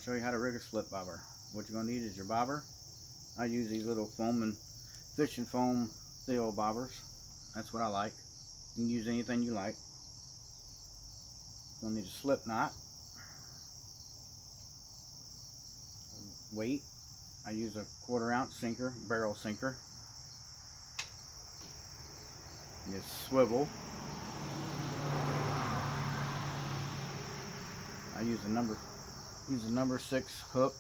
show you how to rig a slip bobber. What you're going to need is your bobber. I use these little foam and fishing foam steel bobbers. That's what I like. You can use anything you like. You'll need a slip knot, weight. I use a 1/4 ounce sinker, barrel sinker. Your swivel. I use a number 6 hook.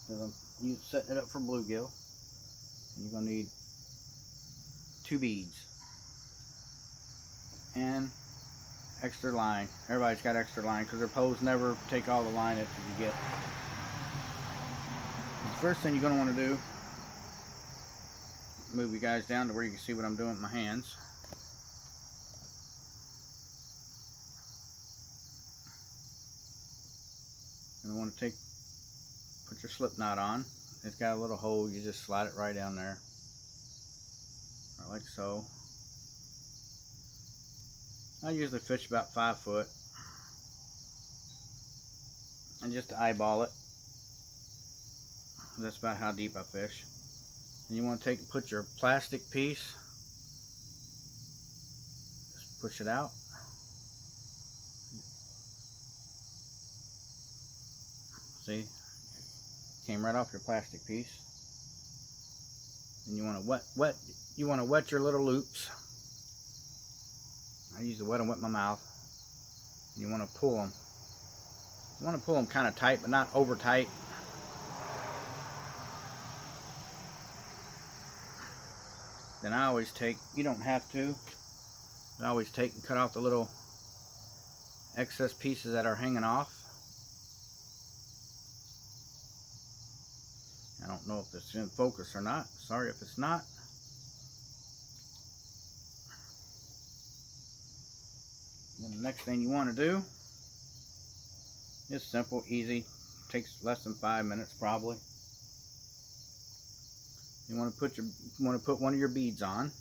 I'm setting it up for bluegill. And you're gonna need 2 beads and extra line. Everybody's got extra line because their poles never take all the line that you get. The first thing you're gonna want to do, move you guys down to where you can see what I'm doing with my hands. And I want to put your slip knot on. It's got a little hole, you just slide it right down there, right like so. I usually fish about 5 foot, and just eyeball it. That's about how deep I fish. And you want to put your plastic piece, just push it out. See, came right off your plastic piece. And you want to wet your little loops. I usually wet them with my mouth. And you want to pull them. You want to pull them kind of tight, but not over tight. Then I always take, you don't have to, but I always take and cut off the little excess pieces that are hanging off. I don't know if it's in focus or not. Sorry if it's not. Then the next thing you want to do is simple, easy, takes less than 5 minutes probably. You want to put one of your beads on.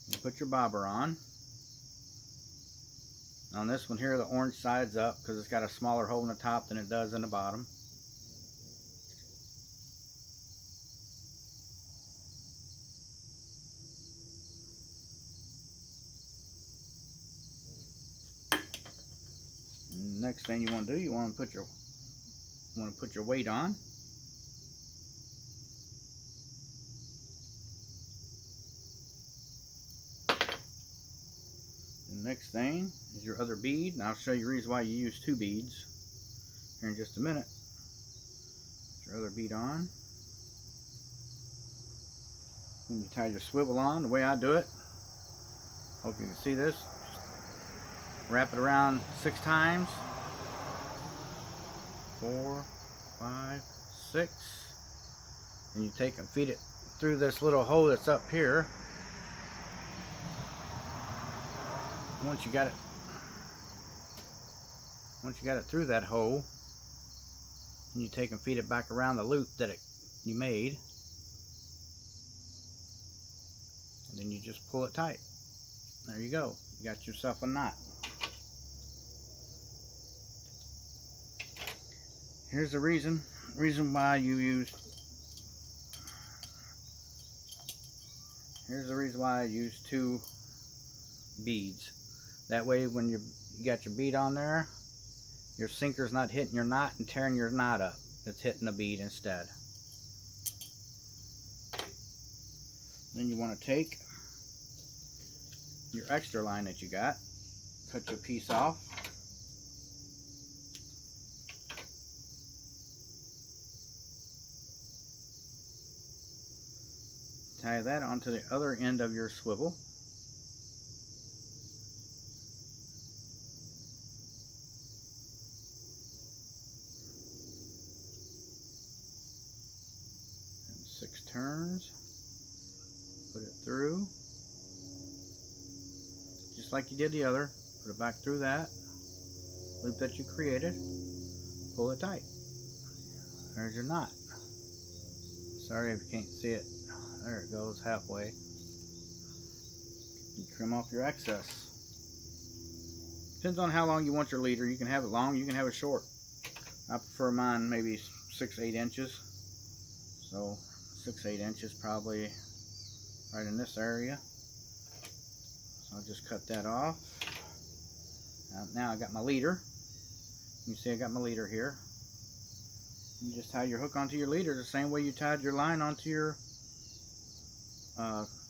You put your bobber on. On this one here, the orange side's up because it's got a smaller hole in the top than it does in the bottom. And next thing you want to do, you want to put your weight on. Next thing is your other bead, and I'll show you the reason why you use 2 beads here in just a minute. Put your other bead on. Then you tie your swivel on the way I do it. Hope you can see this. Wrap it around 6 times. 4, 5, 6. And you take and feed it through this little hole that's up here. Once you got it through that hole, you take and feed it back around the loop that you made, and then you just pull it tight. There you go. You got yourself a knot. Here's the reason why you use. Here's the reason why I use 2 beads. That way when you got your bead on there, your sinker's not hitting your knot and tearing your knot up. It's hitting the bead instead. Then you want to take your extra line that you got, cut your piece off. Tie that onto the other end of your swivel. And 6 turns. Put it through. Just like you did the other. Put it back through that loop that you created. Pull it tight. There's your knot. Sorry if you can't see it. There it goes, halfway. You trim off your excess. Depends on how long you want your leader. You can have it long, you can have it short. I prefer mine maybe 6-8 inches. So 6-8 inches probably right in this area. So I'll just cut that off. Now I got my leader. You see I got my leader here. You just tie your hook onto your leader the same way you tied your line onto your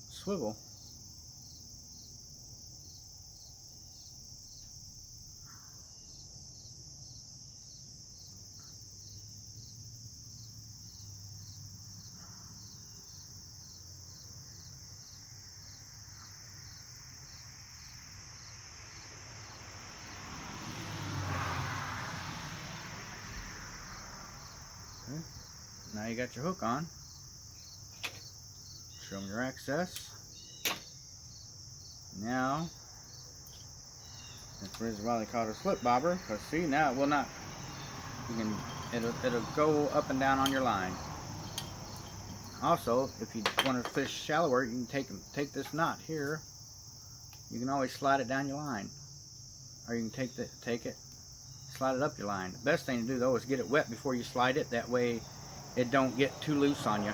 swivel. Okay. Now you got your hook on. Show them your access. Now, that's the reason why they call it a slip bobber, because see, now it will not, it'll go up and down on your line. Also, if you want to fish shallower, you can take this knot here. You can always slide it down your line, or you can take it, slide it up your line. The best thing to do though is get it wet before you slide it. That way, it don't get too loose on you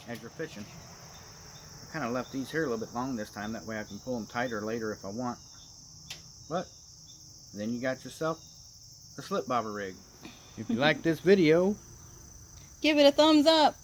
as you're fishing. I kind of left these here a little bit long this time. That way, I can pull them tighter later if I want. But then you got yourself a slip bobber rig. If you like this video, give it a thumbs up.